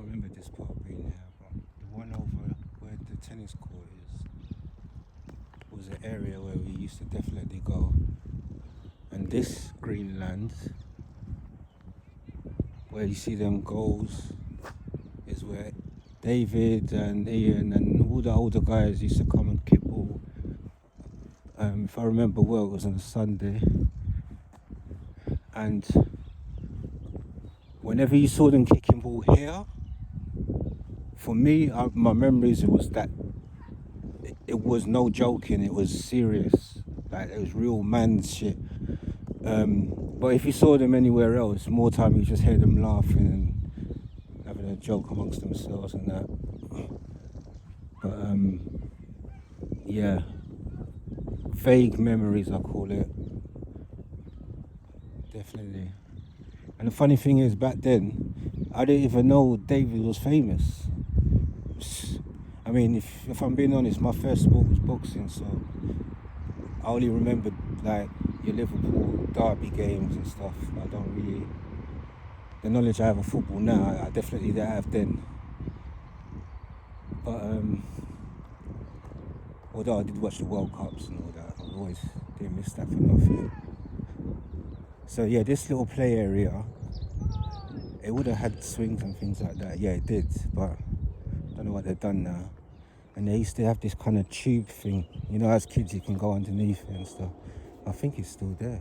don't remember this part being here, but the one over where the tennis court is was an area where we used to definitely go. And this Greenland, where you see them goals, is where David and Ian and all the older guys used to come and kick ball. If I remember well, it was on a Sunday. And whenever you saw them kicking ball here, for me, my memories, it was that it was no joking, it was serious. Like, it was real man shit. But if you saw them anywhere else, more time you just hear them laughing and having a joke amongst themselves and that. But yeah, vague memories, I call it. Definitely. And the funny thing is, back then, I didn't even know David was famous. I mean, if I'm being honest, my first sport was boxing, so I only remembered like your Liverpool derby games and stuff. I don't really, the knowledge I have of football now, I definitely didn't have then. But although I did watch the World Cups and all that, I always didn't miss that for nothing. So yeah, this little play area, it would have had swings and things like that. Yeah, it did, but I don't know what they've done now. And they used to have this kind of tube thing. You know, as kids you can go underneath it and stuff. I think it's still there.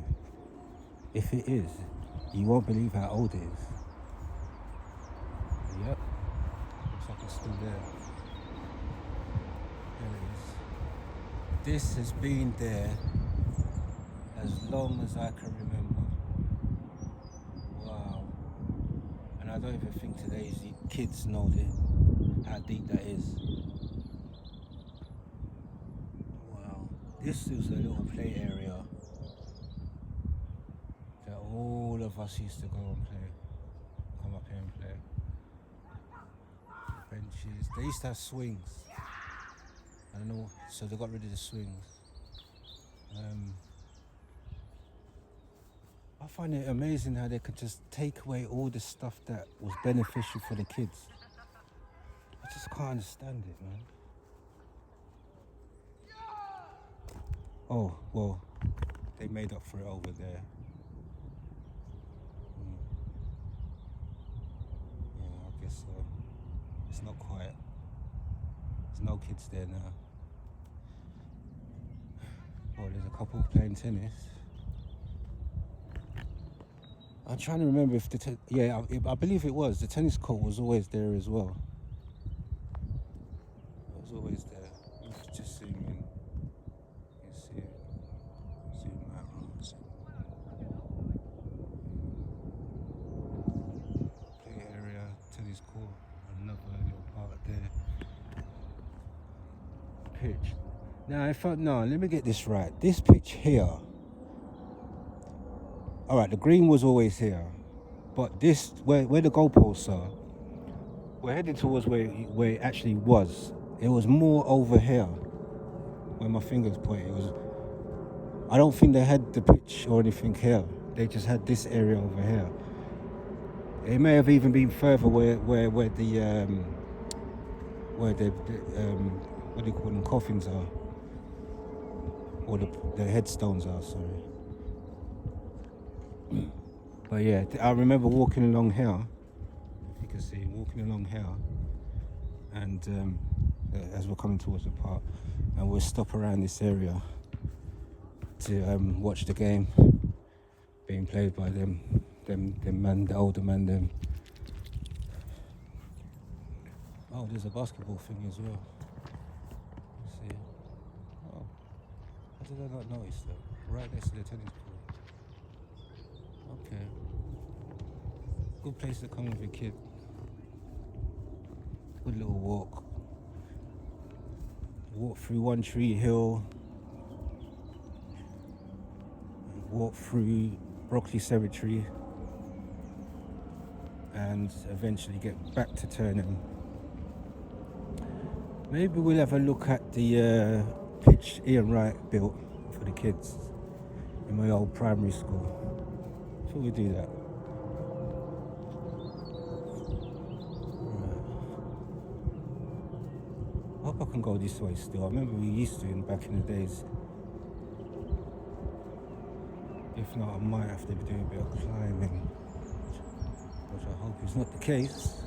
If it is, you won't believe how old it is. Yep, looks like it's still there. There it is. This has been there as long as I can remember. Wow. And I don't even think today's kids know how deep that is. Wow. This is a little play area that all of us used to go and play. Come up here and play. Benches. They used to have swings. I don't know, so they got rid of the swings. I find it amazing how they could just take away all the stuff that was beneficial for the kids. I just can't understand it, man. Oh, well, they made up for it over there. Yeah, I guess so. It's not quiet. There's no kids there now. Oh, there's a couple playing tennis. I'm trying to remember if I believe it was. The tennis court was always there as well. It was always there. You could just zoom in. You can see it. Zoom out. Play area, tennis court, another little part there. Pitch. Now, let me get this right. This pitch here. Alright, the green was always here. But this, where the goalposts are, we're heading towards where it actually was. It was more over here, where my fingers point. I don't think they had the pitch or anything here. They just had this area over here. It may have even been further where the what do you call them, coffins are, or the headstones are. Sorry. But yeah, I remember walking along here. If you can see, walking along here, and as we're coming towards the park, and we'll stop around this area to watch the game being played by them man, the older man, them. Oh, there's a basketball thing as well. Let's see. Oh, how did I not notice that? Right next to the tennis court. Okay. Good place to come with a kid. Good little walk. Walk through One Tree Hill. Walk through Brockley Cemetery. And eventually get back to Turnham. Maybe we'll have a look at the pitch Ian Wright built for the kids in my old primary school. I thought we'd do that. Right. I hope I can go this way still. I remember we used to back in the days. If not, I might have to be doing a bit of climbing, which I hope is not the case.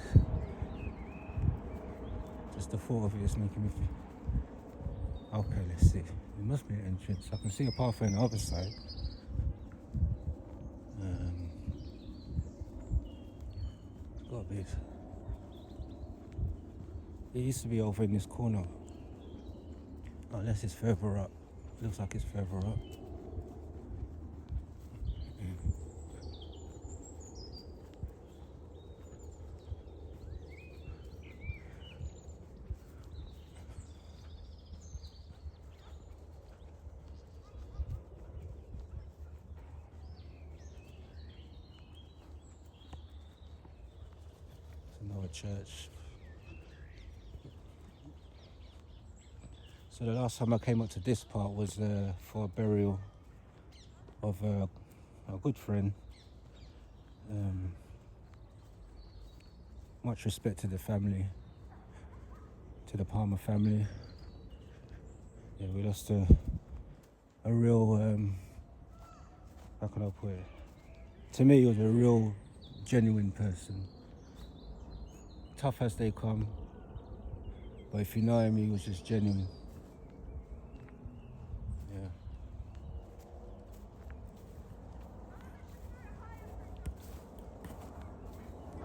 Just the thought of it is making me feel. Okay, let's see. There must be an entrance. I can see a pathway on the other side. It's got to be. It used to be over in this corner. Unless it's further up. Looks like it's further up. It's another church. So the last time I came up to this part was for a burial of a good friend. Much respect to the family, to the Palmer family. Yeah, we lost a real, how can I put it? To me, he was a real, genuine person. Tough as they come, but if you know him, he was just genuine. Yeah.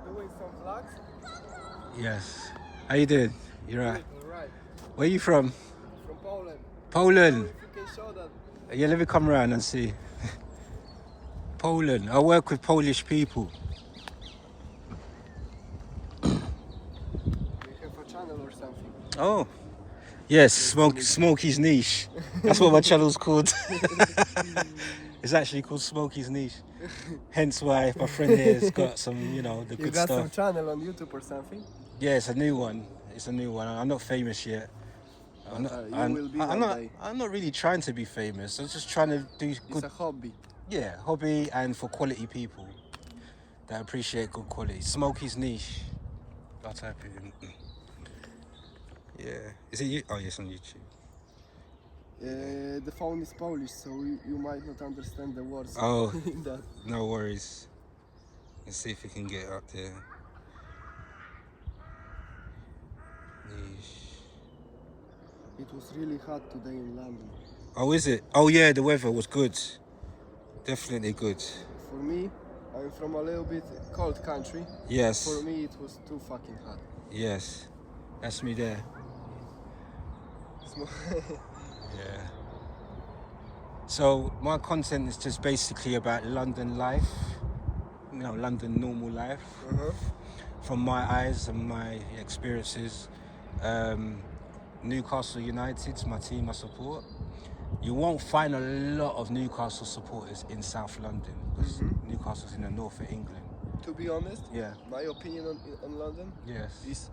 You're doing some vlogs? Yes. How you doing? You right? All right. Where you from? From Poland. Poland. If you can show that. Yeah, let me come around and see. Poland. I work with Polish people. You have a channel or something. Oh. Yes, Smokey's Niche. That's what my channel's called. It's actually called Smokey's Niche. Hence why my friend here has got some, the You good got stuff. some channel on YouTube or something? Yeah, it's a new one. I'm not famous yet. I'm not really trying to be famous. I'm just trying to do good. It's a hobby. Yeah, hobby and for quality people that appreciate good quality. Smokey's Niche. I'll type it in. Yeah. Is it you? Oh, yes, on YouTube. The phone is Polish, so you might not understand the words. Oh, in that. no worries. Let's see if we can get up there. Niche. It was really hot today in London. Oh, is it? Oh, yeah, the weather was good. Definitely good. For me, I'm from a little bit cold country. Yes. For me, it was too fucking hot. Yes. That's me there. Yeah. So my content is just basically about London life, London normal life, from my eyes and my experiences. Newcastle United's my team I support. You won't find a lot of Newcastle supporters in South London because Newcastle's in the north of England. To be honest, Yeah. my opinion on London Yes. is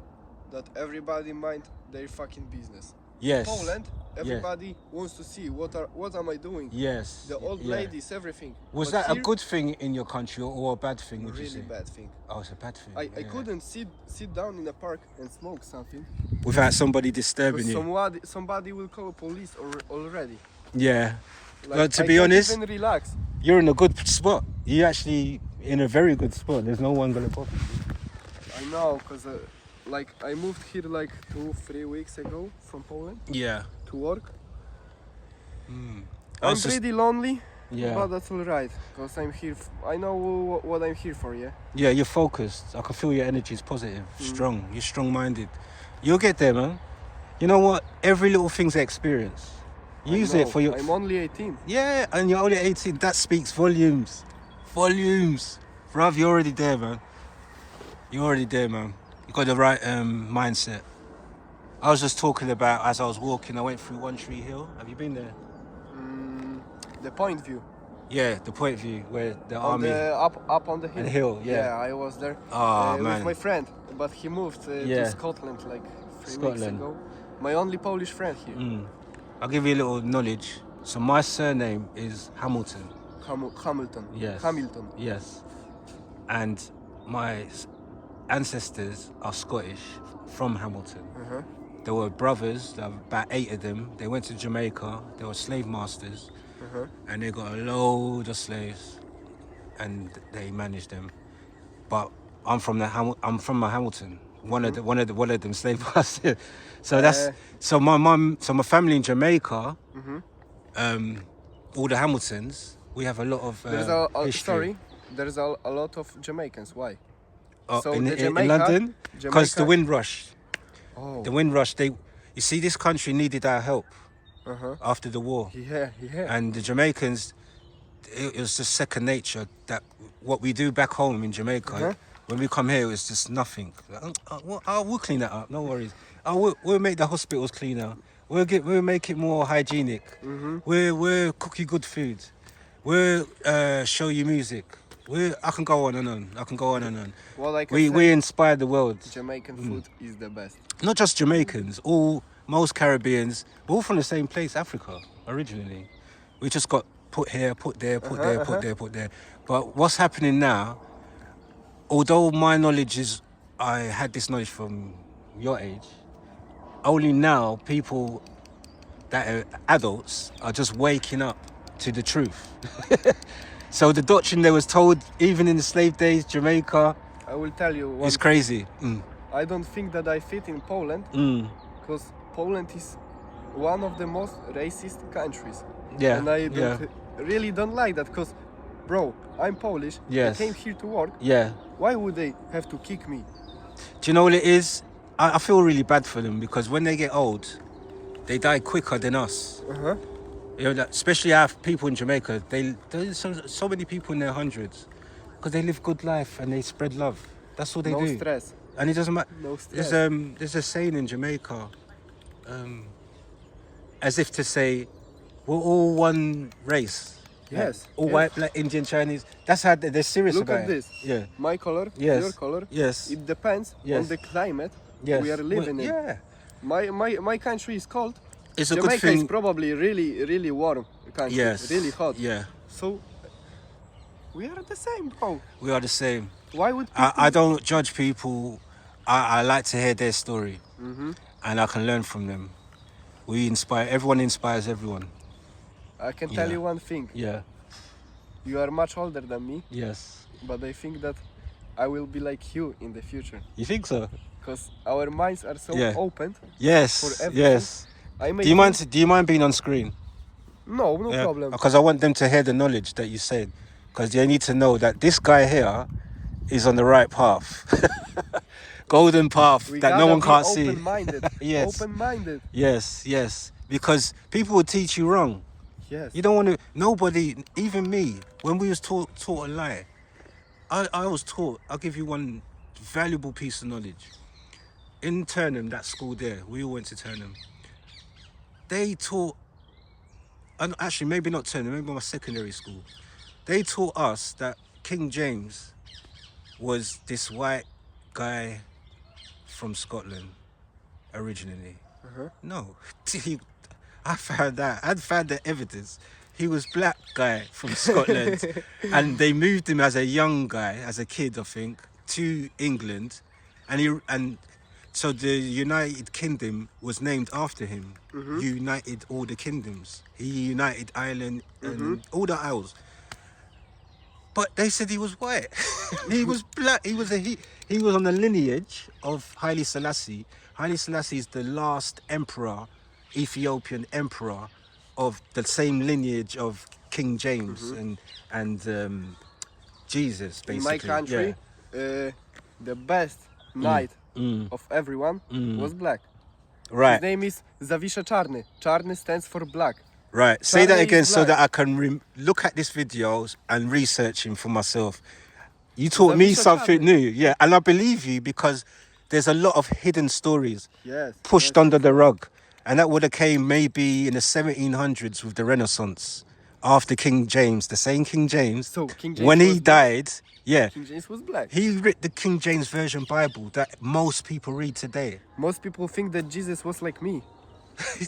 that everybody mind their fucking business. Yes. Poland, everybody wants to see what am I doing. Yes. The old yeah. ladies, everything. Was But that a here, good thing in your country or a bad thing? Would you really say? bad thing. Oh, it's a bad thing. I couldn't sit down in a park and smoke something. Without somebody disturbing Because you. somebody will call police already. Yeah. Like, But to I be can't honest, even relax. you're in a good spot. You're actually in a very good spot. There's no one gonna bother you. I know, cause I moved here like 2-3 weeks ago from Poland Yeah. to work. I I'm was just- pretty lonely, Yeah. but that's alright, cause I'm here. I know what I'm here for. Yeah. Yeah, you're focused. I can feel your energy is positive, strong. You're strong-minded. You'll get there, man. You know what? Every little thing's an experience. Use I it know, for your. I'm only 18. Yeah, and you're only 18. That speaks volumes. Volumes. Bruv, you're already there, man. You're already there, man. You got the right mindset. I was just talking about, as I was walking, I went through One Tree Hill. Have you been there? The point view. Yeah, the point view where the On army. the, up on the hill. And hill, yeah. I was there. Oh, with man. my friend, but he moved Yeah. to Scotland like 3 weeks Scotland. ago. My only Polish friend here. I'll give you a little knowledge. So my surname is Hamilton. Hamilton. Yes. Hamilton. Yes. And my ancestors are Scottish from Hamilton. There were brothers, there were about 8 of them. They went to Jamaica. They were slave masters, and they got a load of slaves, and they managed them. But I'm from Hamilton. One of them slave masters. So my family in Jamaica. All the Hamiltons. We have a lot of history. There's a lot of Jamaicans. Why? So in London, because the Windrush. Oh. The Windrush. You see, this country needed our help after the war. Yeah. And the Jamaicans, it was just second nature. That what we do back home in Jamaica, when we come here, it's just nothing. We'll clean that up. No worries. We'll make the hospitals cleaner. We'll make it more hygienic. We'll cook you good food. We'll show you music. I can go on and on. Well, we inspire the world. Jamaican food is the best. Not just Jamaicans, most Caribbeans, we're all from the same place, Africa, originally. We just got put here, put there. But what's happening now, although my knowledge I had this knowledge from your age, only now people that are adults are just waking up to the truth. So the doctrine that was told even in the slave days, Jamaica, I will tell you. It's crazy. I don't think that I fit in Poland because Poland is one of the most racist countries. Yeah. And I really don't like that because, bro, I'm Polish. Yes. I came here to work. Yeah. Why would they have to kick me? Do you know what it is? I feel really bad for them because when they get old, they die quicker than us. You know, especially our people in Jamaica. There's so many people in their hundreds because they live good life and they spread love. That's all they do. No stress. And it doesn't matter. No stress. There's a saying in Jamaica, as if to say, we're all one race. Yes. All white, black, Indian, Chinese. That's how they're serious Look about at this. it. Yeah. My color, Yes. your color. Yes. It depends on the climate we are living in. Yeah. My country is cold. It's a Jamaica good thing. is probably really warm country. Yes. Really hot. Yeah. So we are the same, bro. We are the same. Why would I don't judge people. I like to hear their story, and I can learn from them. Everyone inspires everyone. I can tell you one thing. Yeah. You are much older than me, Yes. but I think that I will be like you in the future. You think so? Because our minds are so open. Yes. For everything. Yes. Do you mind being on screen? No problem. Because I want them to hear the knowledge that you said. Because they need to know that this guy here is on the right path. Golden path that no one can't see. Open-minded. Yes. Open-minded. Yes. Because people will teach you wrong. Yes. You don't want to. Nobody, even me, when we was taught a lie, I was taught. I'll give you one valuable piece of knowledge. In Turnham, that school there, we all went to Turnham. They taught, and actually maybe not Turnham, maybe my secondary school. They taught us that King James was this white guy from Scotland originally. No, I found the evidence. He was black guy from Scotland, and they moved him as a young guy, as a kid, I think, to England, and so the United Kingdom was named after him. United all the kingdoms. He united Ireland and all the isles. But they said he was white. He was black. He was on the lineage of Haile Selassie. Haile Selassie is the last emperor, Ethiopian emperor, of the same lineage of King James and Jesus, basically. In my country, the best knight of everyone was black. Right. His name is Zawisza Czarny. Czarny stands for black. Right. Say that Czarny again is so black. that I can look at this videos and research him for myself. You taught me Zawisza something Czarny. new. Yeah. And I believe you because there's a lot of hidden stories pushed yes. under the rug. And that would have came maybe in the 1700s with the Renaissance. After King James, the same King James. So King James when he was black. died, yeah. King James was black. He wrote the King James Version Bible that most people read today. Most people think that Jesus was like me,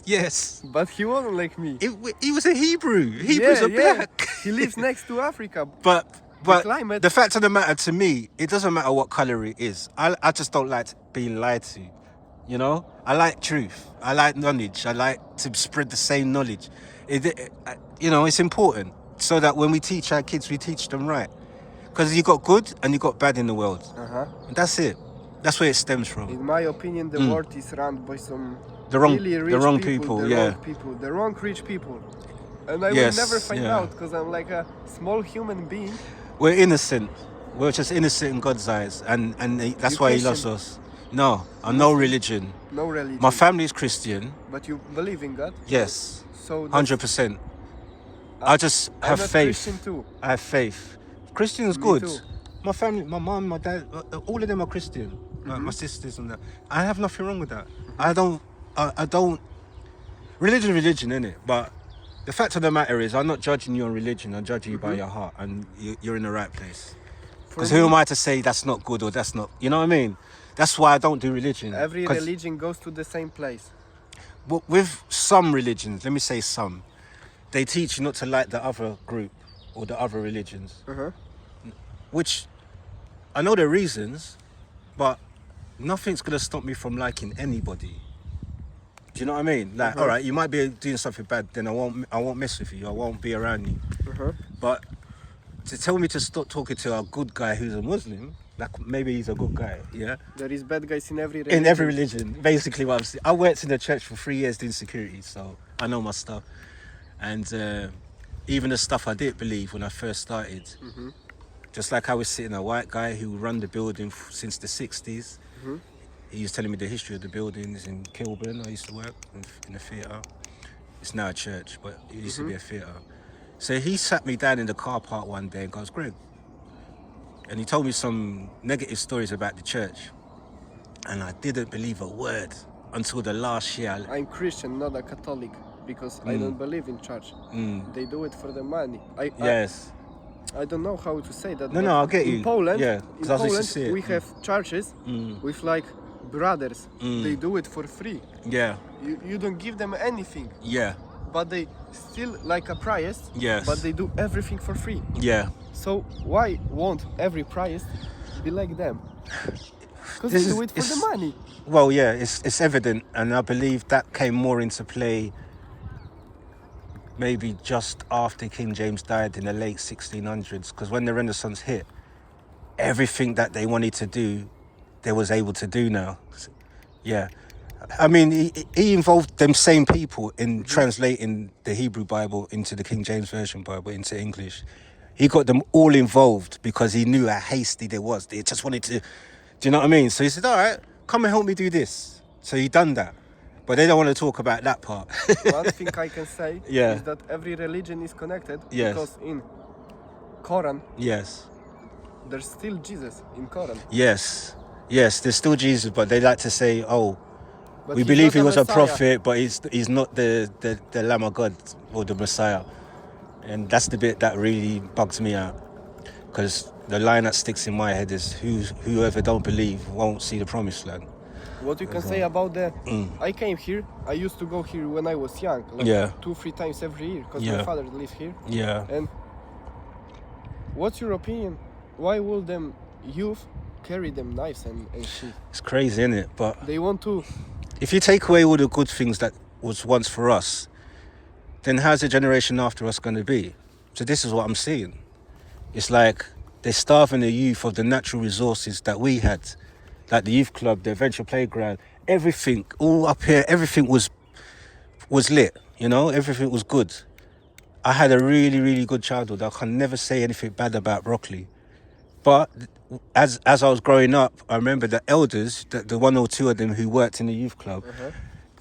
Yes. but he wasn't like me. He was a Hebrew. Hebrews are black. He lives next to Africa. But climate- the fact of the matter to me, it doesn't matter what colour it is. I just don't like being lied to. You know, I like truth. I like knowledge. I like to spread the same knowledge. You know, it's important so that when we teach our kids, we teach them right. Because you got good and you got bad in the world. And that's it. That's where it stems from. In my opinion, the world is run by some The wrong, really rich the wrong people, people. the wrong rich people. And I will never find out because I'm like a small human being. We're innocent. We're just innocent in God's eyes, and that's why He loves us. No, I'm no religion. No religion. My family is Christian. But you believe in God? Yes. So 100%. I just have faith. Christian too. I have faith. Christian is Me good. too. My family, my mom, my dad, all of them are Christian. My sisters and that. I have nothing wrong with that. I don't. Religion, innit? But the fact of the matter is, I'm not judging you on religion. I'm judging you by your heart, and you're in the right place. Because who am I to say that's not good or that's not? You know what I mean? That's why I don't do religion. Every religion goes to the same place. But with some religions, let me say some, they teach you not to like the other group or the other religions. Which, I know their reasons, but nothing's going to stop me from liking anybody. Do you know what I mean? Like, all right, you might be doing something bad, then I won't mess with you. I won't be around you. But to tell me to stop talking to a good guy who's a Muslim, like maybe he's a good guy, yeah? There is bad guys in every religion. In every religion, basically what I'm saying. I worked in the church for 3 years doing security, so I know my stuff. And even the stuff I didn't believe when I first started, just like I was sitting a white guy who run the building since the 60s. He was telling me the history of the buildings in Kilburn. I used to work in a theatre. It's now a church, but it used to be a theatre. So he sat me down in the car park one day and goes, Greg. And he told me some negative stories about the church. And I didn't believe a word until the last year. I'm Christian, not a Catholic, because I don't believe in church. They do it for the money. I don't know how to say that. No, I'll get you. In Poland, we have churches with like brothers. They do it for free. Yeah. You don't give them anything. Yeah. But they still like a priest. Yes. But they do everything for free. Yeah. So why won't every priest be like them? Because they do it for the money. Well, yeah, it's evident, and I believe that came more into play maybe just after King James died in the late 1600s, because when the Renaissance hit, everything that they wanted to do, they was able to do now. Yeah. I mean, he involved them same people in translating the Hebrew Bible into the King James Version Bible into English. He got them all involved because he knew how hasty they was. They just wanted to, do you know what I mean? So he said, all right, come and help me do this. So he done that. But they don't want to talk about that part. One thing I can say is that every religion is connected because in Quran, there's still Jesus in Quran. Yes, there's still Jesus, but they like to say, but we believe he was a prophet, but he's not the Lamb of God or the Messiah. And that's the bit that really bugs me out. Because the line that sticks in my head is whoever don't believe won't see the promised land. What you can say about the... I came here, I used to go here when I was young, like 2-3 times every year, because my father lives here. Yeah. And what's your opinion? Why will them youth carry them knives and shit? It's crazy, isn't it? But they want to... If you take away all the good things that was once for us, then how's the generation after us going to be? So this is what I'm seeing. It's like they're starving the youth of the natural resources that we had. Like the youth club, the adventure playground, everything, all up here, everything was lit, you know? Everything was good. I had a really, really good childhood. I can never say anything bad about Brockley. But as I was growing up, I remember the elders, the one or two of them who worked in the youth club,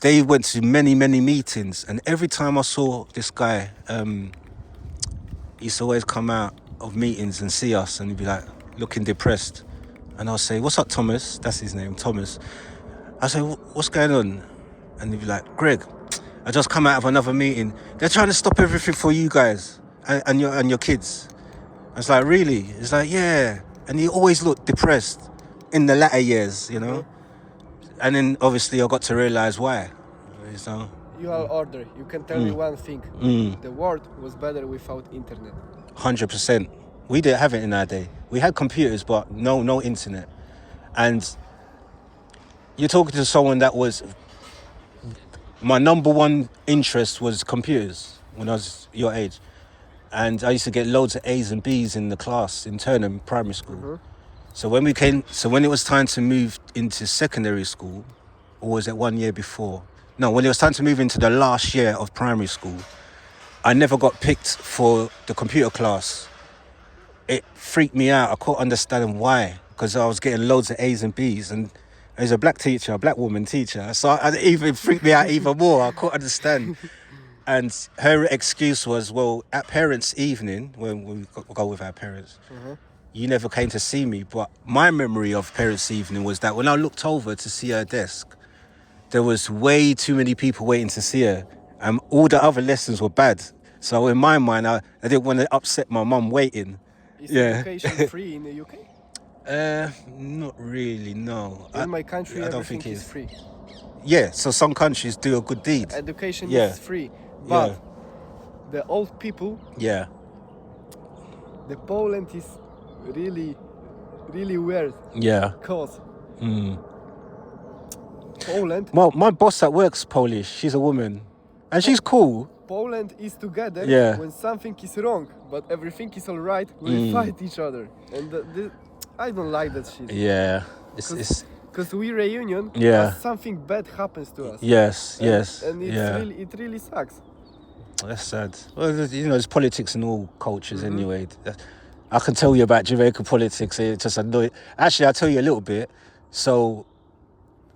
they went to many, many meetings. And every time I saw this guy, he used to always come out of meetings and see us and he'd be like looking depressed. And I'll say, what's up, Thomas? That's his name, Thomas. I say, what's going on? And he'd be like, Greg, I just come out of another meeting. They're trying to stop everything for you guys and your kids. I was like, really? He's like, yeah. And he always looked depressed in the latter years, you know? And then obviously I got to realise why. So, you are older. You can tell me one thing. The world was better without internet. 100%. We didn't have it in our day. We had computers, but no internet. And you're talking to someone that was... My number one interest was computers when I was your age. And I used to get loads of A's and B's in the class in Turnham primary school. So when it was time to move into secondary school, or was it 1 year before? No, when it was time to move into the last year of primary school, I never got picked for the computer class. It freaked me out. I couldn't understand why, because I was getting loads of A's and B's, and there's a black woman teacher. So it even freaked me out even more. I couldn't understand. And her excuse was, well, at parents' evening, when we go with our parents, you never came to see me. But my memory of parents' evening was that when I looked over to see her desk, there was way too many people waiting to see her. And all the other lessons were bad. So in my mind, I didn't want to upset my mum waiting. Is education free in the UK? Not really, no. In my country, I don't think it's free. Yeah, so some countries do a good deed. Education is free. But the old people, the Poland is really, really weird. Yeah. Because Poland... Well, my boss at work's Polish. She's a woman. And she's cool. Poland is together when something is wrong, but everything is all right, we fight each other. And I don't like that shit. Yeah. Because we reunion, something bad happens to us. Yes. And it really sucks. That's sad. Well, there's politics in all cultures anyway. I can tell you about Jamaican politics. It just annoys. Actually, I'll tell you a little bit. So,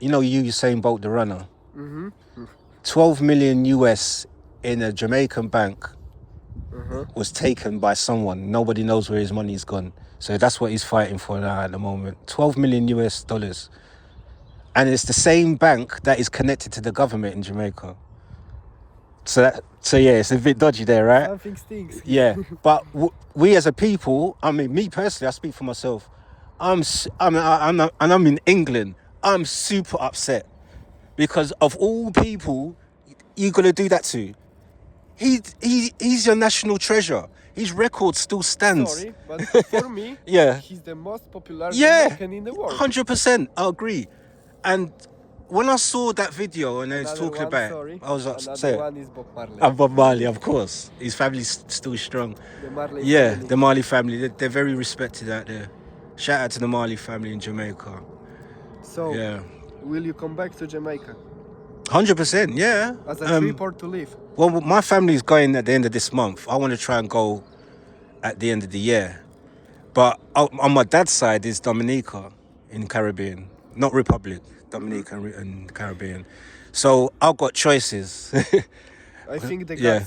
Usain Bolt, the runner. 12 million US in a Jamaican bank was taken by someone. Nobody knows where his money's gone. So that's what he's fighting for now at the moment. 12 million US dollars. And it's the same bank that is connected to the government in Jamaica. So it's a bit dodgy there, right? Something stinks. Yeah, but we as a people, I mean, me personally, I speak for myself. I'm in England. I'm super upset because of all people, you're gonna do that to. He's your national treasure. His record still stands. Sorry, but for me, he's the most popular Jamaican in the world. 100%, I agree. And when I saw that video and I was talking about it, I was upset. Another one is Bob Marley. Bob Marley, of course. His family's still strong. The Marley family. The Marley family. They're very respected out there. Shout out to the Marley family in Jamaica. So, will you come back to Jamaica? 100%, yeah. As a trip or to live? Well, my family's going at the end of this month. I want to try and go at the end of the year. But on my dad's side is Dominica in Caribbean. Not Republic. Dominica and Caribbean. So I've got choices. I think the God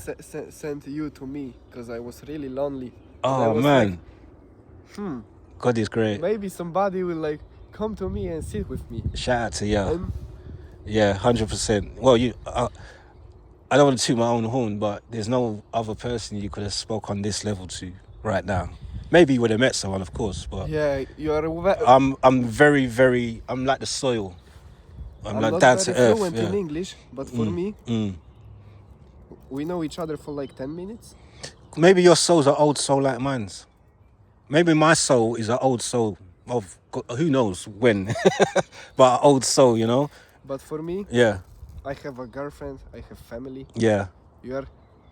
sent you to me because I was really lonely. Oh man, God is great. Maybe somebody will come to me and sit with me. Shout out to you. Yeah, 100%. Well, I don't want to toot my own horn, but there's no other person you could have spoke on this level to right now. Maybe you would have met someone, of course, but you are. I'm very, very. I'm like the soil. I'm like down to earth. I'm not fluent in English, but for me, we know each other for 10 minutes. Maybe your soul's an old soul like mine's. Maybe my soul is an old soul of who knows when, but an old soul, But for me, I have a girlfriend. I have family. Yeah. You are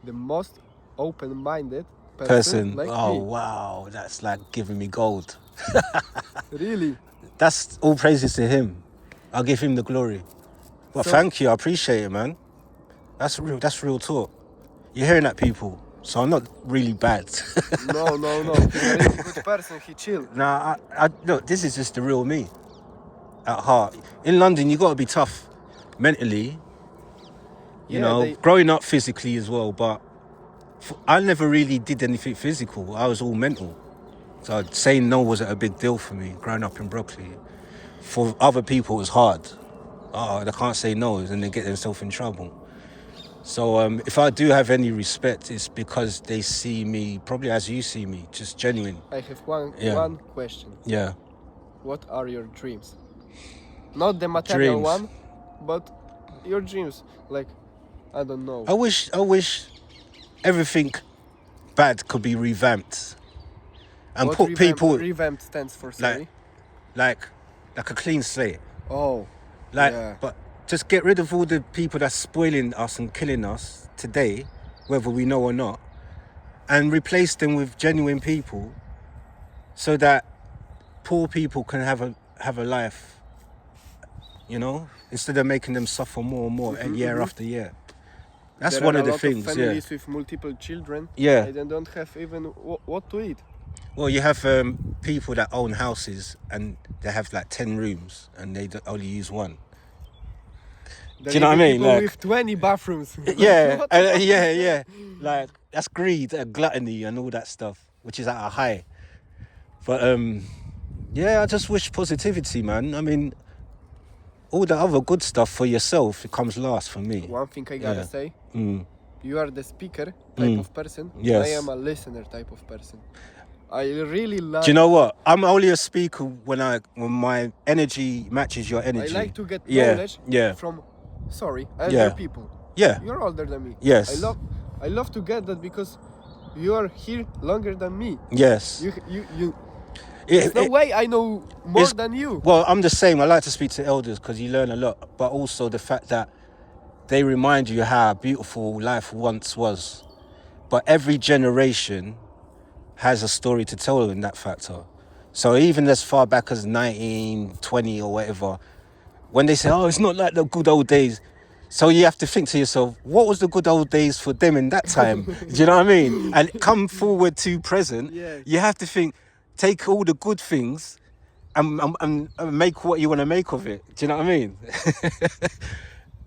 the most open-minded person like me. Wow, that's like giving me gold. Really? That's all praises to him. I'll give him the glory. Well, thank you. I appreciate it, man. That's real talk. You're hearing that, people. So I'm not really bad. No. He's a really good person. He chill. Nah, look, this is just the real me. At heart. In London, you got to be tough mentally. Growing up physically as well, but I never really did anything physical. I was all mental. So saying no wasn't a big deal for me growing up in Brockley. For other people, it's hard. They can't say no and they get themselves in trouble. So if I do have any respect, it's because they see me, probably as you see me, just genuine. I have one question. Yeah. What are your dreams? Not the material one, but your dreams. I don't know. I wish everything bad could be revamped. And what put people... Revamped stands for, sorry? Like a clean slate. Oh. But just get rid of all the people that's spoiling us and killing us today, whether we know or not, and replace them with genuine people, so that poor people can have a life, instead of making them suffer more and more year after year. That's one of the things. There are a lot of families with multiple children. Yeah. They don't have even what to eat. Well, you have people that own houses and they have like 10 rooms and they only use one. Do you know what I mean? Like, with 20 bathrooms. Yeah, yeah. Like, that's greed and gluttony and all that stuff, which is at a high. But I just wish positivity, man. I mean, all the other good stuff for yourself, it comes last for me. One thing I gotta say, you are the speaker type of person. Yes. I am a listener type of person. I really like... Do you know what? I'm only a speaker when my energy matches your energy. I like to get knowledge from elder people. Yeah. You're older than me. Yes. I love to get that because you are here longer than me. Yes. There's no way I know more than you. Well, I'm the same. I like to speak to elders because you learn a lot, but also the fact that they remind you how beautiful life once was. But every generation has a story to tell in that factor. So even as far back as 1920 or whatever, when they say, oh, it's not like the good old days, so you have to think to yourself, what was the good old days for them in that time? Do you know what I mean? And come forward to present, you have to think, take all the good things and make what you want to make of it. Do you know what I mean?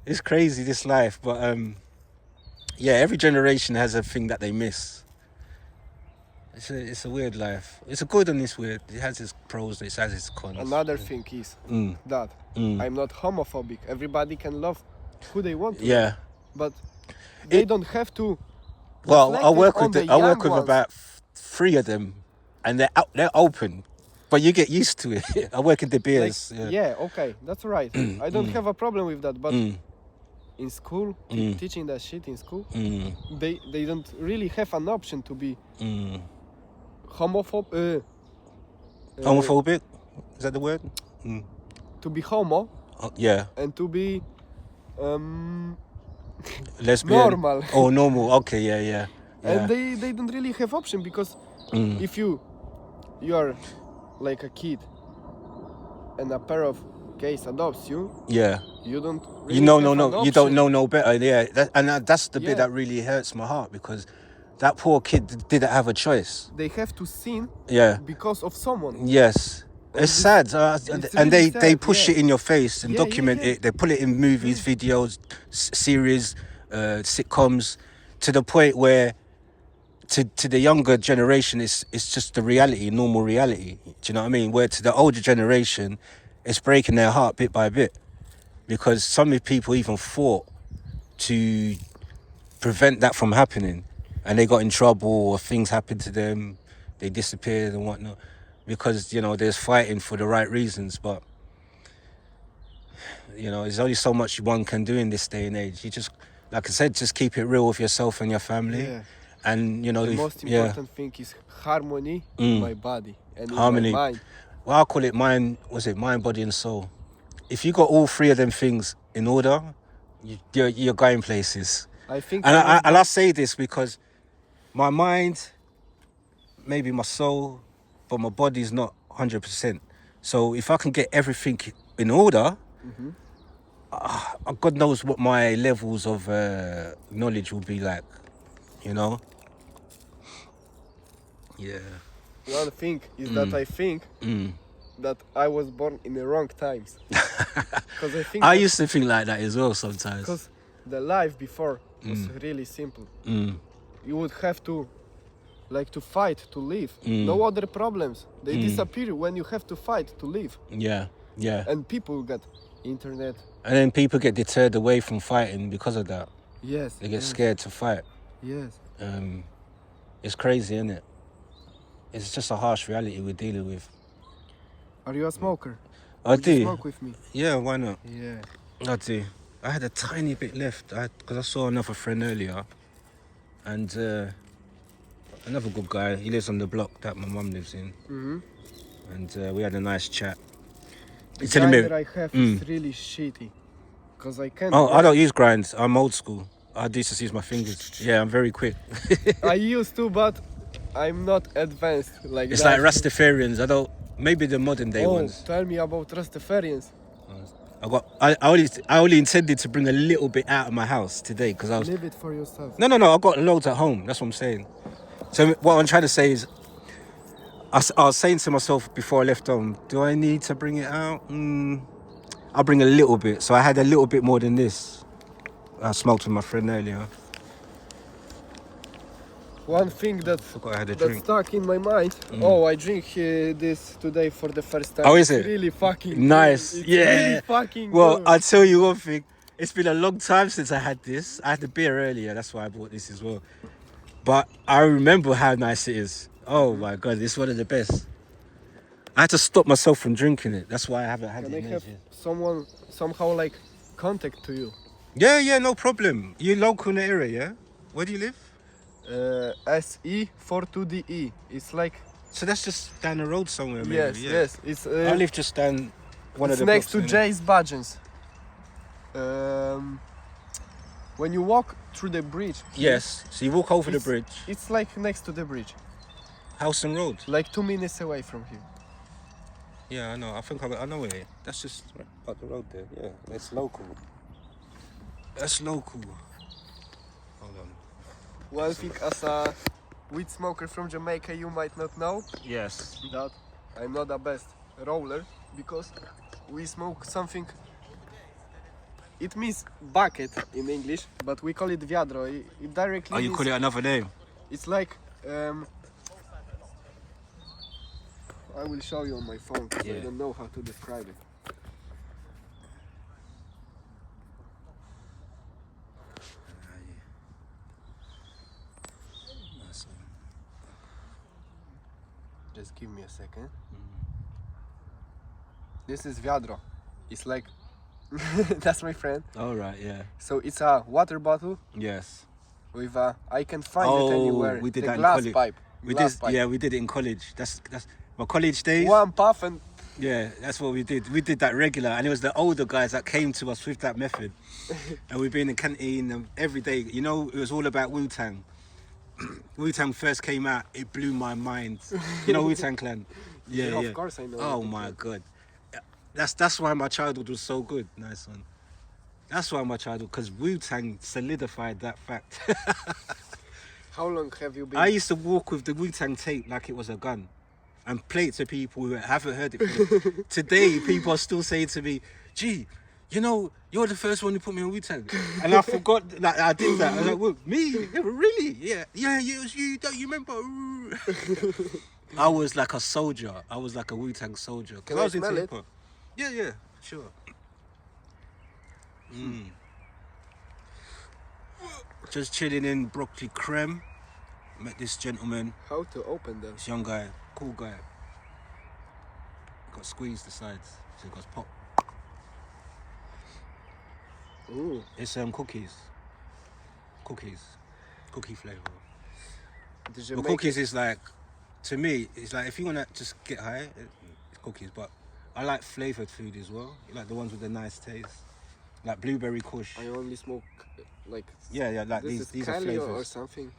It's crazy, this life. But every generation has a thing that they miss. It's a weird life. It's a good and it's weird. It has its pros, it has its cons. Another thing is that I'm not homophobic. Everybody can love who they want to. Yeah. But they don't have to. Well, I work with about 3 of them, and they're open, but you get used to it. I work in the beers. Okay, that's right. I don't have a problem with that, but in school, teaching that shit in school, they don't really have an option to be homophobic. Is that the word? To be homo. And to be lesbian. Normal. Oh, normal. Okay, yeah. And they don't really have option because if you are like a kid and a pair of gays adopts you, you don't really you don't know no better. That's the bit that really hurts my heart, because that poor kid didn't have a choice. They have to sin because of someone. Yes. It's sad, and really they push it in your face and document it. They put it in movies, videos, series, sitcoms, to the point where to the younger generation it's just the reality, normal reality. Do you know what I mean? Where to the older generation, it's breaking their heart bit by bit, because some people even fought to prevent that from happening, and they got in trouble or things happened to them, they disappeared and whatnot. Because, there's fighting for the right reasons, but, there's only so much one can do in this day and age. You just, like I said, just keep it real with yourself and your family. Yeah. And, the most important thing is harmony in my body and harmony. In my mind. Well, I'll call it mind, body and soul. If you got all 3 of them things in order, you're going places. I think. And I say this because my mind, maybe my soul, but my body's not 100%. So if I can get everything in order, God knows what my levels of knowledge will be like, Yeah. One thing is that I think that I was born in the wrong times. Because I used to think like that as well sometimes. Because the life before was really simple. You would have to fight to live. No other problems. They disappear when you have to fight to live. Yeah. And people get internet. And then people get deterred away from fighting because of that. Yes. They get scared to fight. Yes. It's crazy, isn't it? It's just a harsh reality we're dealing with. Are you a smoker? I do. You smoke with me? Yeah, why not? Yeah. I do. I had a tiny bit left because I saw another friend earlier, and another good guy. He lives on the block that my mum lives in, and we had a nice chat. The grinder I have is really shitty. Because I can't. Oh, I don't use grinds. I'm old school. I do just use my fingers. Yeah, I'm very quick. I used to, but I'm not advanced like it's that. like Rastafarians. I don't. Maybe the modern day ones. Tell me about Rastafarians. I only intended to bring a little bit out of my house today because I was. Leave it for yourself. No. I got loads at home. That's what I'm saying. So what I'm trying to say is, I was saying to myself before I left home, do I need to bring it out? I'll bring a little bit. So I had a little bit more than this. I smoked with my friend earlier. One thing that stuck in my mind. I drink this today for the first time. Oh, is it? It's really fucking nice. Good. It's yeah. really fucking well, good. I'll tell you one thing. It's been a long time since I had this. I had the beer earlier. That's why I bought this as well. But I remember how nice it is. Oh my God, it's one of the best. I had to stop myself from drinking it. That's why I haven't had it. Can I have someone somehow like contact to you? Yeah, no problem. You local in the area, yeah? Where do you live? SE42DE. It's like. So that's just down the road somewhere, maybe. Yes. It's. I live just down one of the next blocks, to Jay's Budgeons. When you walk through the bridge. Yes. So you walk over the bridge. It's like next to the bridge. Howson Road. Like 2 minutes away from here. Yeah, I know. I think I know it. That's just up the road there. Yeah, that's local. That's local. Hold on. Well, I think as a weed smoker from Jamaica, you might not know. Yes. That I'm not the best roller because we smoke something. It means bucket in English, but we call it viadro. It directly. Oh, you call it another name? It's like. I will show you on my phone because I don't know how to describe it. Just give me a second. This is viadro. It's like that's my friend. All right, yeah. So it's a water bottle. Yes. With I can find it anywhere. We did the that glass in college. pipe. Yeah, we did it in college. That's my college days. One puff and. Yeah, that's what we did. We did that regular, and it was the older guys that came to us with that method. And we'd be in the canteen every day. You know, it was all about Wu-Tang. Wu-Tang first came out, it blew my mind. You know Wu-Tang Clan? Yeah. Of course I know. Oh my God. That's why my childhood was so good. Nice one. That's why my childhood, because Wu-Tang solidified that fact. How long have you been? I used to walk with the Wu-Tang tape like it was a gun and play it to people who haven't heard it before. Today, people are still saying to me, gee, you know, you're the first one who put me on Wu-Tang. And I forgot that I did that. I was like, well, me? Yeah, really? Yeah, it was you. Don't you remember? I was like a soldier. I was like a Wu-Tang soldier. Can I smell it? Yeah, sure. Just chilling in Brockley Crem. Met this gentleman. How to open them? This young guy, cool guy. Got squeezed the sides, so it goes pop. Ooh. It's cookies. Cookie flavour. But cookies is like, to me, it's like if you wanna just get high, it's cookies. But I like flavoured food as well. Like the ones with the nice taste, like blueberry kush. I only smoke like. Yeah, like these are flavours. Or something.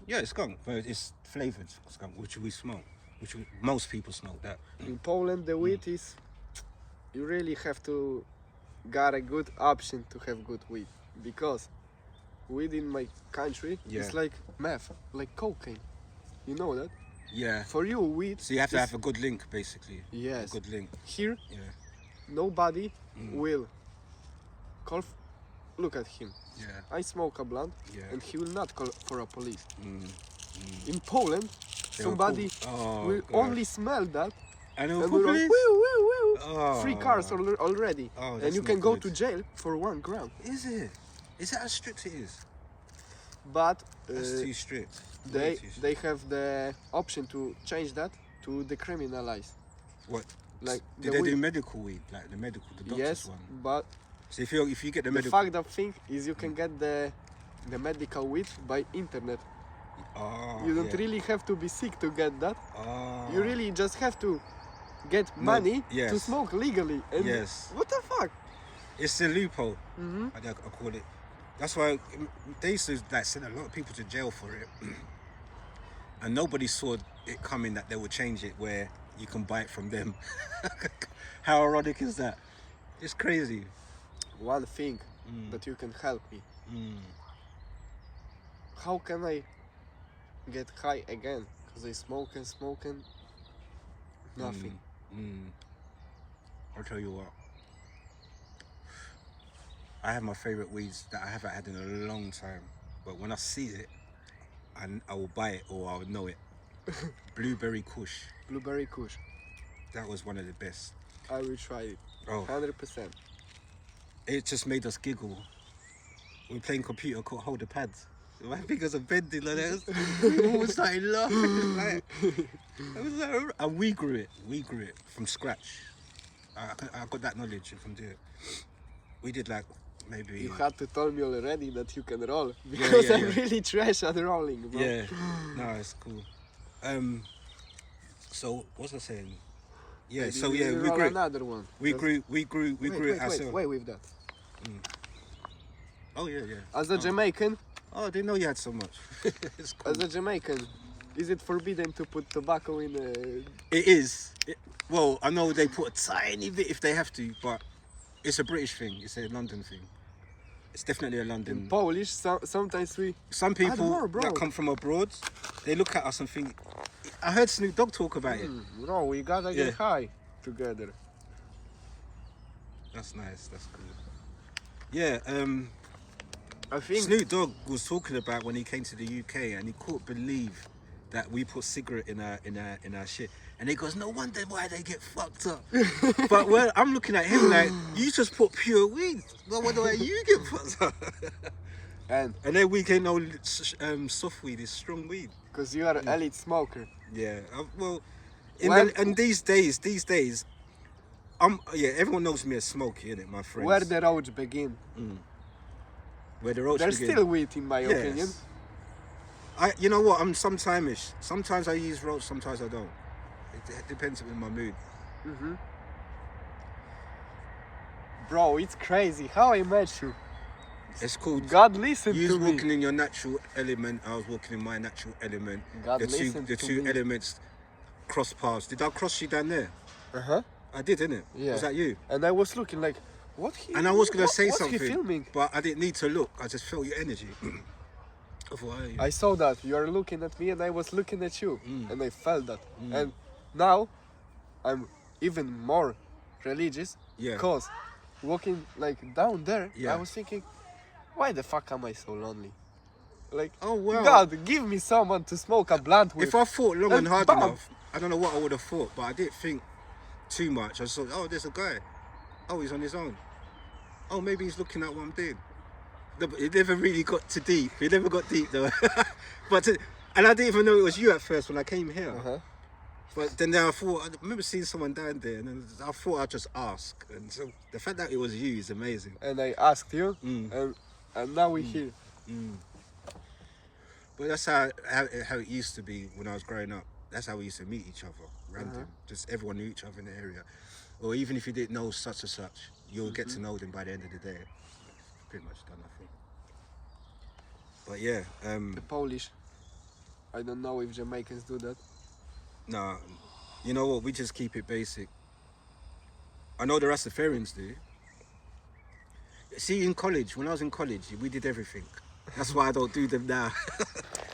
Yeah, it's skunk, but it's flavoured skunk, which we smoke, most people smoke that. In Poland, the weed is, you really have to got a good option to have good weed, because weed in my country is like meth, like cocaine. You know that? Yeah. For you, weed. So you have to have a good link, basically. Yes. A good link. Here, nobody will call. Look at him. Yeah. I smoke a blunt, and he will not call for a police. In Poland, They'll somebody will only smell that, and we're like, woo, woo, woo. Oh. 3 cars already, Oh, and you can go to jail for 1 gram. Is it? Is that how strict it is? But that's too strict. They have the option to change that to decriminalize. What? Like did they do medical weed, like the doctor's one? But so if you get the medical. The fact of thing is you can get the medical weed by internet. Oh, you don't really have to be sick to get that. Oh. You really just have to get money to yes. smoke legally. And Yes. what the fuck? It's the loophole. Mm-hmm. I call it. That's why they used to like send a lot of people to jail for it, and nobody saw it coming that they would change it where you can buy it from them. How ironic is that? It's crazy. One thing that you can help me. How can I get high again? Because I smoking, nothing. I'll tell you what. I have my favorite weeds that I haven't had in a long time, but when I see it, I will buy it or I'll know it. Blueberry Kush. Blueberry Kush. That was one of the best. I will try it. Oh, 100%. it just made us giggle. We were playing computer called Hold the Pads. My fingers are bending like that. We all started laughing. Like, and we grew it. We grew it from scratch. I got that knowledge from doing it. We did like maybe. You had to tell me already that you can roll because I'm yeah. really trash at rolling, bro. Yeah, no, it's cool. So what's I saying? Yeah, Maybe so we yeah, will we roll grew. another one. We grew it ourselves. Wait with that. Oh yeah. As a Jamaican, Oh, I didn't know you had so much. It's cool. as a Jamaican, is it forbidden to put tobacco in a... It is. Well, I know they put a tiny bit if they have to, but it's a British thing. It's a London thing. It's definitely a London. In Polish, sometimes we... Some people more, bro. that come from abroad, they look at us and think. I heard Snoop Dogg talk about it. No, we gotta get high together. That's nice. That's cool. Yeah. I think... Snoop Dogg was talking about when he came to the UK and he couldn't believe that we put cigarette in our shit. And he goes, no wonder why they get fucked up. But well, I'm looking at him like, you just put pure weed. No wonder why you get fucked up. And then we get no soft weed, it's strong weed. because you are an elite smoker. Yeah, well, When- these days, everyone knows me as Smokey, innit, my friends. Where the roads begin. Where the roads There's begin. still weed in my opinion. You know what? I'm sometime-ish. Sometimes I use roach, sometimes I don't. It depends on my mood. Bro, it's crazy how I met you. It's called. God listened You to was me. walking in your natural element. I was walking in my natural element. God the two listened to two me. elements cross paths. Did I cross you down there? Uh-huh. I did, didn't it? Yeah. Was that you? And I was looking like, And I was gonna say what's something, he filming? but I didn't need to look. I just felt your energy. I thought, "Hey." I saw that you are looking at me and I was looking at you and I felt that. And now I'm even more religious Yeah. because walking like down there, Yeah. I was thinking, why the fuck am I so lonely? Like, Oh, wow. God, give me someone to smoke a blunt with. If I thought long And and hard bam. enough, I don't know what I would have thought, but I didn't think too much. I just thought, oh, there's a guy. Oh, he's on his own. Oh, maybe he's looking at what I'm doing. No, but it never really got too deep. It never got deep though. And I didn't even know it was you at first when I came here. Uh-huh. But then I remember seeing someone down there, and then I thought I'd just ask. And so the fact that it was you is amazing. And I asked you, and now we're here. But that's how it used to be when I was growing up. That's how we used to meet each other, random. Just everyone knew each other in the area. Or even if you didn't know such and such, you'll get to know them by the end of the day. Pretty much done, I think. But yeah, The Polish, I don't know if Jamaicans do that. nah, you know what? We just keep it basic. I know the Rastafarians do. See, in college, when I was in college, we did everything. That's why I don't do them now.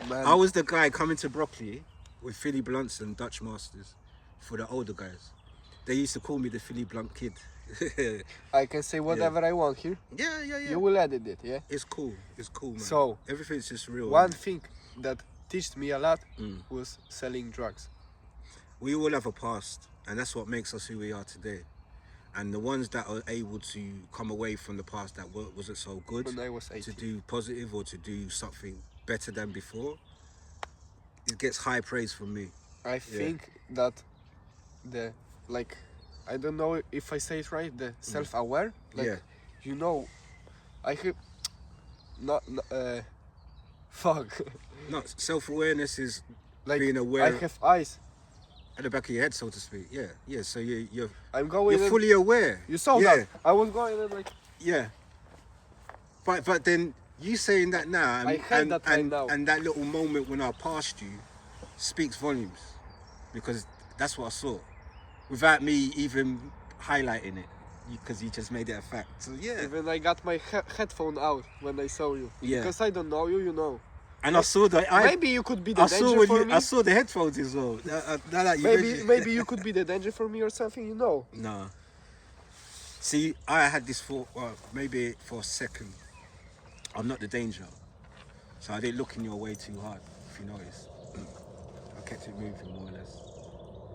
Man, I was the guy coming to Brockley with Philly Blunts and Dutch Masters for the older guys. They used to call me the Philly Blunt Kid. I can say whatever I want here. Yeah. You will edit it, yeah? It's cool, man. So, everything's just real. One thing that taught me a lot was selling drugs. We all have a past, and that's what makes us who we are today. And the ones that are able to come away from the past that wasn't so good, When I was to 18. do positive or to do something better than before, it gets high praise from me. I think that I don't know if I say it right, the self-aware, you know, I have, fuck, No, self-awareness is like being aware. I have eyes At the back of your head, so to speak. Yeah, yeah. So you're I'm going. you're fully aware. You saw yeah. that? I was going and like. Yeah. But then you saying that now, I hate that right now. And that little moment when I passed you speaks volumes, because that's what I saw, without me even highlighting it, because you just made it a fact. So yeah. Even I got my headphone out when I saw you. Yeah. Because I don't know you, you know. And I saw that. Maybe you could be the danger for me. I saw the headphones as well. Maybe you could be the danger for me or something, you know. No. See, I had this thought, maybe for a second, I'm not the danger. So I didn't look in your way too hard, if you notice. I kept it moving more or less.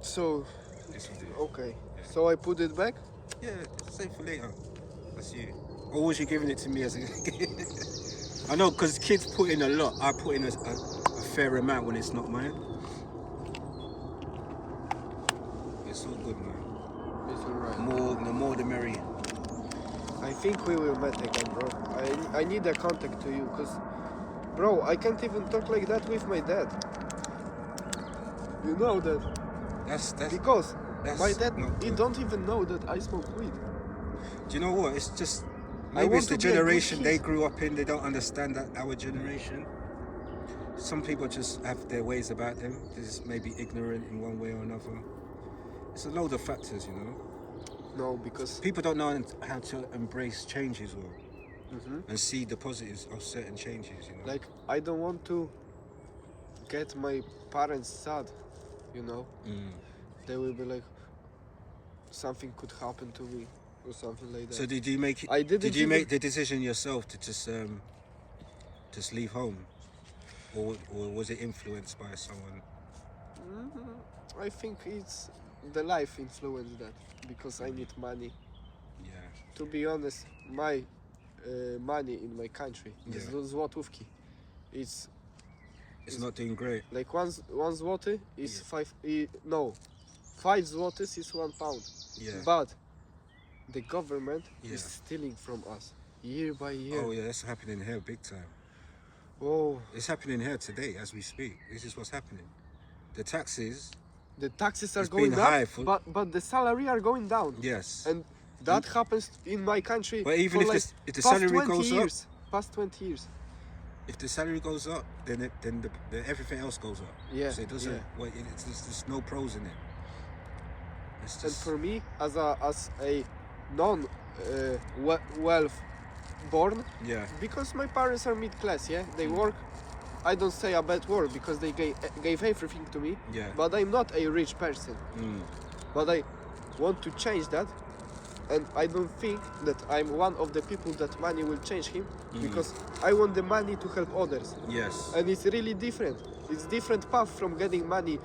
So, Yes, you did. okay. Yeah. So I put it back? Yeah, save for later. That's you. Or was you giving it to me as a I know, because kids put in a lot. I put in a fair amount when it's not mine. It's all good, man. It's alright. The more the merrier. I think we will meet again, bro. I need a contact to you, because, bro, I can't even talk like that with my dad. You know that. That's because my dad, he good. don't even know that I smoke weed. Do you know what? It's just, maybe it's the generation they grew up in. They don't understand that our generation. Some people just have their ways about them. They're just maybe ignorant in one way or another. It's a load of factors, you know. No, because people don't know how to embrace changes and see the positives of certain changes, you know. Like, I don't want to get my parents sad, you know. They will be like, something could happen to me or something like that. So did you make it? Did you make the decision yourself to just leave home, or was it influenced by someone? I think it's the life influenced that, because I need money. Yeah. To be honest, my money in my country, the złotówki, it's not doing great. Like one złoty is 5 złotys is £1. Yeah. But the government is stealing from us year by year. Oh yeah, that's happening here big time. Oh. It's happening here today as we speak. This is what's happening. The taxes are going up, but the salary are going down. Yes. And that happens in my country. But even for if the salary goes up, past 20 years. If the salary goes up, then everything else goes up. Yeah. So it doesn't. Yeah. Well, there's no pros in it. It's just... And for me, as a non wealth born, because my parents are mid class, they work. I don't say a bad word because they gave everything to me. Yeah. But I'm not a rich person. But I want to change that, and I don't think that I'm one of the people that money will change him, because I want the money to help others. Yes. And it's really different. It's different path from getting money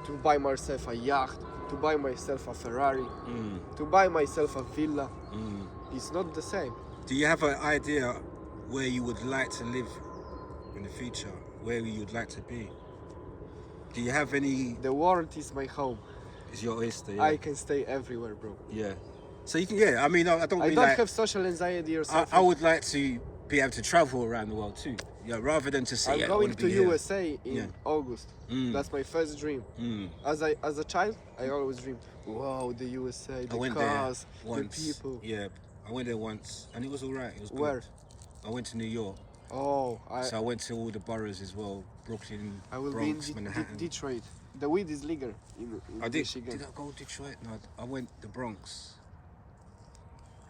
to buy myself a yacht, to buy myself a Ferrari, to buy myself a villa. It's not the same. Do you have an idea where you would like to live in the future? Where you'd like to be? Do you have any... The world is my home. It's your oyster, yeah. I can stay everywhere, bro. Yeah. So you can, I mean, I don't have social anxiety or something. I would like to be able to travel around the world too. Yeah, rather than to say, I'm going to USA in August. That's my first dream. As a child, I always dreamed, wow, the USA, the cars, the people. Yeah, I went there once and it was all right. It was good. Where? I went to New York. So I went to all the boroughs as well. Brooklyn, I will Bronx, be in Manhattan. Detroit. The weed is legal in Michigan. Did I go to Detroit? No, I went to the Bronx.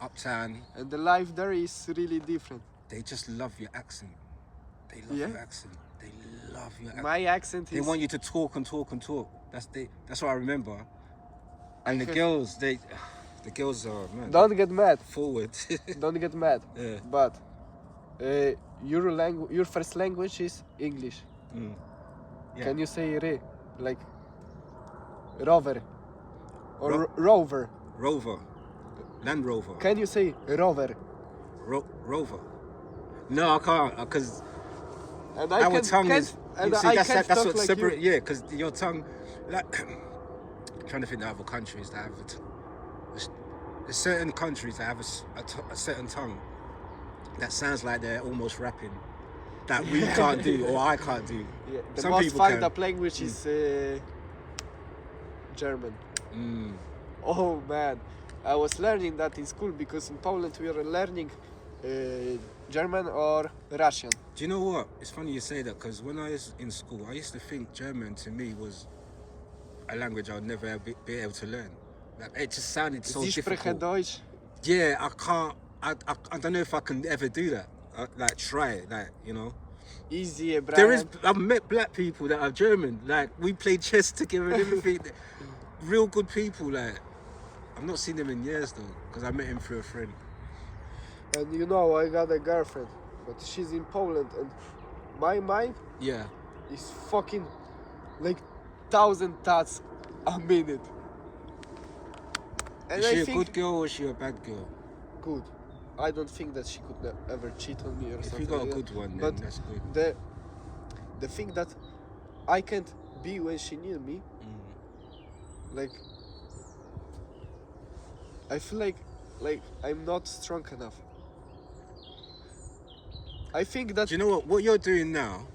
Uptown. And the life there is really different. They just love your accent. They love your accent. They love your accent. My accent is... They want you to talk and talk and talk. That's what I remember. And the girls are, man. Don't get mad. Forward. Don't get mad. Yeah. But your first language is English. Yeah. Can you say re, like rover or rover? Rover. Land Rover. Can you say rover? Rover. No, I can't, because our tongue is... that's what like separate... Yeah, because your tongue... Like, I'm trying to think of other countries that have... There's certain countries that have a certain tongue that sounds like they're almost rapping, that we can't do, or I can't do. Yeah, the Some most people fucked can. up language is German. Mm. Oh man, I was learning that in school because in Poland we are learning German or Russian. Do you know what? It's funny you say that because when I was in school, I used to think German to me was a language I would never be able to learn. Like, it just sounded so Sie sprechen difficult. Deutsch. Yeah, I can't. I don't know if I can ever do that. Like try it, like, you know. Easy, Brian. There is. I've met black people that are German. Like, we played chess together and everything. Real good people. Like, I've not seen them in years though, because I met him through a friend. And you know, I got a girlfriend, but she's in Poland, and my mind Yeah. is fucking like 1,000 thoughts a minute. And Is she I a think good girl or is she a bad girl? good. I don't think that she could ever cheat on me or If something. you got a like good that. one, then But that's good. the thing that I can't be when she near me, like I feel like I'm not strong enough. I think that Do you know what? What you're doing now,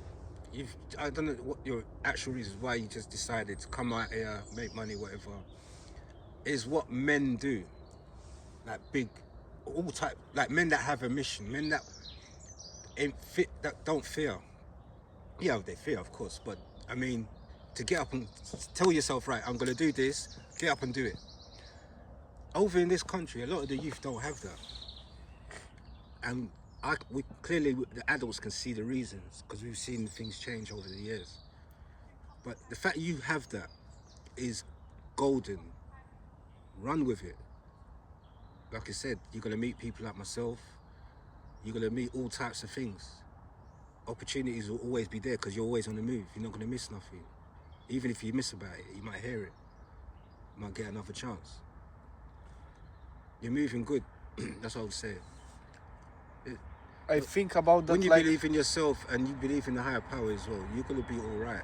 I don't know what your actual reasons why you just decided to come out here, make money, whatever, is what men do. Like big, all type, like men that have a mission, men that ain't fit, that don't fear. Yeah, they fear, of course, but I mean, to get up and tell yourself, right, I'm gonna do this, get up and do it. Over in this country, a lot of the youth don't have that, and clearly the adults can see the reasons because we've seen things change over the years. But the fact you have that is golden. Run with it. Like I said, you're gonna meet people like myself. You're gonna meet all types of things. Opportunities will always be there because you're always on the move. You're not gonna miss nothing. Even if you miss about it, you might hear it. You might get another chance. You're moving good. That's what I would say. I think about that. When you like, believe in yourself and you believe in the higher power as well, you're gonna be all right.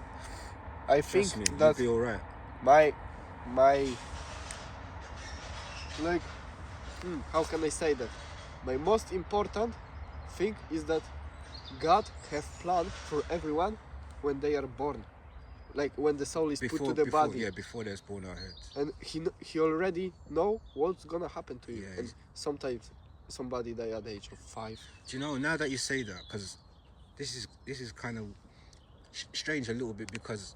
I think Trust me, that you'll be all right. my like how can I say that? My most important thing is that God have plan for everyone when they are born, like when the soul is put to the body. Yeah, before they're born our heads. And he already know what's gonna happen to you. Yeah, And sometimes somebody die at the age of 5. Do you know, now that you say that, because this is kind of strange a little bit, because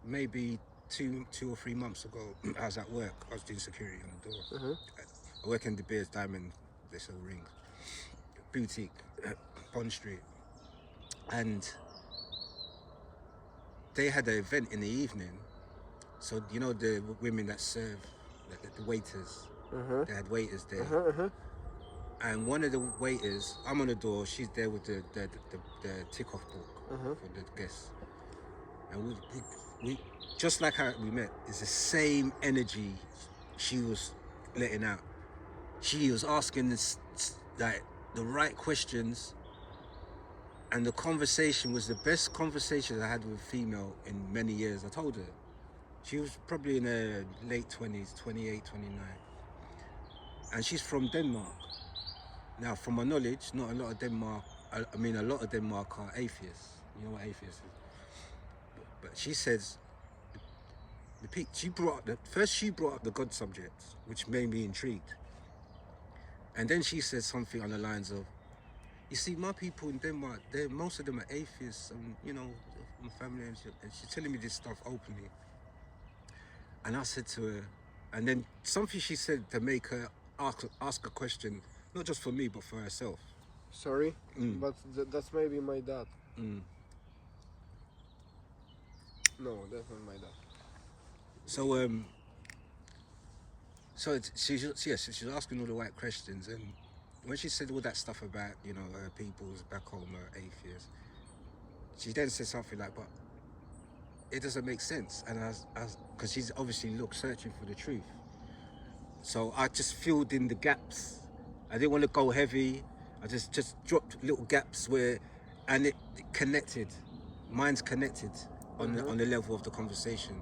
maybe two or 3 months ago, I was at work. I was doing security on the door. I work in De Beers Diamond, this little ring, boutique, Bond Street, and they had an event in the evening. So you know the women that serve, the waiters. They had waiters there. And one of the waiters, I'm on the door, she's there with the tick-off book for the guests. And we just like how we met, it's the same energy she was letting out. She was asking this, like, the right questions, and the conversation was the best conversation I had with a female in many years. I told her. She was probably in her late 20s, 28, 29. And she's from Denmark. Now, from my knowledge, not a lot of Denmark, I mean, a lot of Denmark are atheists. You know what atheists is? But she says, she brought up the God subject, which made me intrigued. And then she said something on the lines of, you see, my people in Denmark, most of them are atheists, and, you know, my family, and she's telling me this stuff openly. And I said to her, and then something she said to make her ask a question, not just for me, but for herself. Sorry, but that's maybe my dad. No, that's not my dad. She's asking all the right questions, and when she said all that stuff about, you know, her peoples back home are atheists, she then said something like, but it doesn't make sense, and because she's obviously searching for the truth. So I just filled in the gaps. I didn't want to go heavy. I just dropped little gaps and it connected. Mine's connected on the level of the conversation.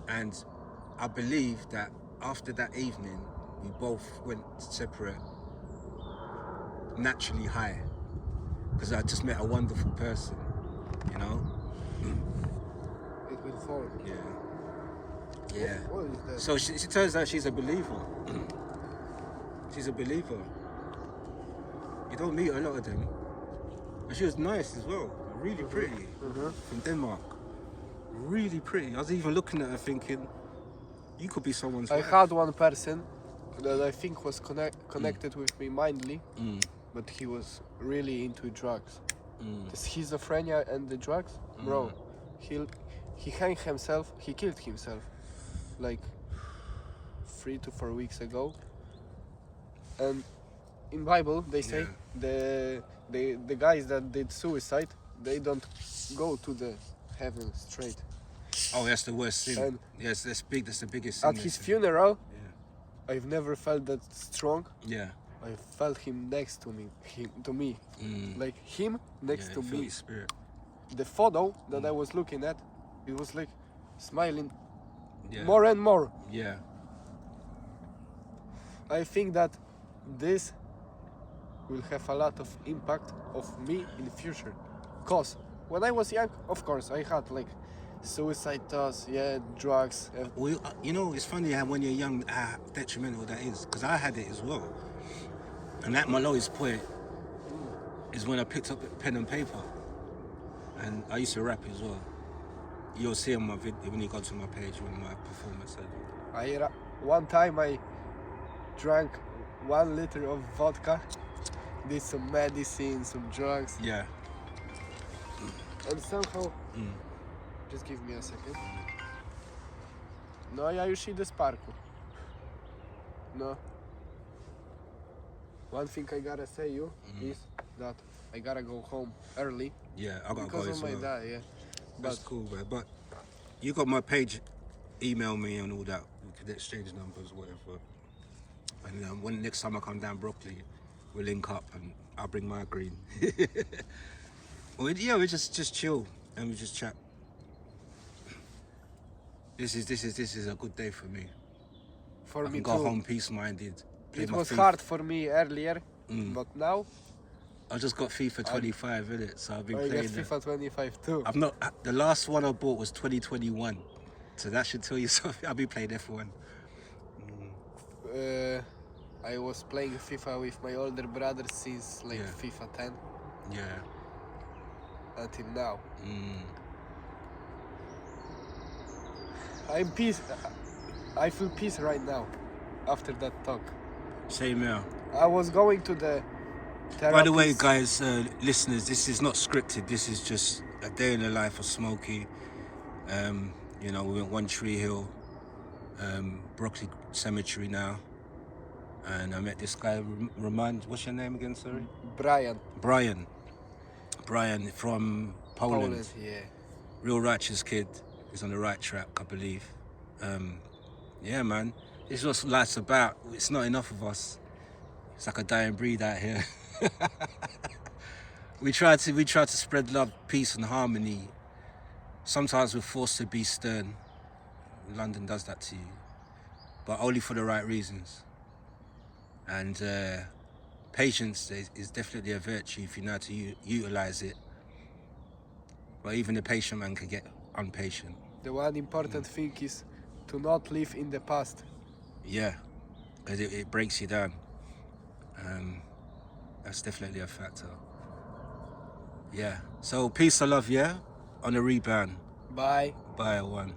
And I believe that after that evening, we both went separate, naturally high, because I just met a wonderful person, you know? It will fall. Yeah. Yeah. What is that? So she turns out she's a believer. She's a believer. You don't meet a lot of them. And she was nice as well. Really pretty. From Denmark. Really pretty. I was even looking at her thinking, you could be someone's I wife. had one person that I think was connected with me mindly, but he was really into drugs. The schizophrenia and the drugs, bro. He hanged himself. He killed himself, like 3 to 4 weeks ago. And in Bible they say the guys that did suicide, they don't go to the heaven straight. Oh, that's the worst sin. And yes, that's big. That's the biggest sin. at his funeral, I've never felt that strong. Yeah. I felt him next to me, like him next to you feel me. his spirit. The photo that I was looking at, it was like smiling Yeah. more and more. Yeah. I think that this will have a lot of impact of me in the future. Cause when I was young, of course, I had like suicide thoughts, drugs. Well, you know, it's funny how when you're young, how detrimental that is. Because I had it as well. And at my lowest point is when I picked up pen and paper. And I used to rap as well. You'll see on my video, when you go to my page, when my performance. One time I drank 1 liter of vodka, did some medicine, some drugs, Yeah. and somehow, just give me a second. No, ja już idę z parku. No. One thing I gotta say you is that I gotta go home early. Yeah, I gotta because go of as my well. dad, That's cool, man. But you got my page, email me and all that. We could exchange numbers, whatever. And when next time I come down Brockley, we'll link up and I'll bring my green. Well, yeah, we just chill and we just chat. This is a good day for me. For I me can go too. home peace-minded. play It my was FIFA. hard for me earlier, but now I just got FIFA 25, innit? So I've been I playing get that. FIFA 25 too. I'm not. The last one I bought was 2021, so that should tell you something. I'll be playing F1. I was playing FIFA with my older brother since like FIFA 10 Yeah. until now. I feel peace right now after that talk. Same here. I was going to the therapist. By the way, guys, listeners, this is not scripted. This is just a day in the life of Smokey. You know, we went One Tree Hill, Brockley Cemetery now, and I met this guy. What's your name again? Sorry. Brian Brian from Poland. yeah. Real righteous kid. He's on the right track, I believe. Yeah, man. This is what life's about. It's not enough of us. It's like a dying breed out here. we try to spread love, peace, and harmony. Sometimes we're forced to be stern. London does that to you, but only for the right reasons. And patience is definitely a virtue if you know how to utilize it. But even the patient man can get impatient. The one important thing is to not live in the past. Yeah, because it breaks you down. That's definitely a factor. Yeah. So peace and love, yeah? On the rebound. Bye. Bye, one.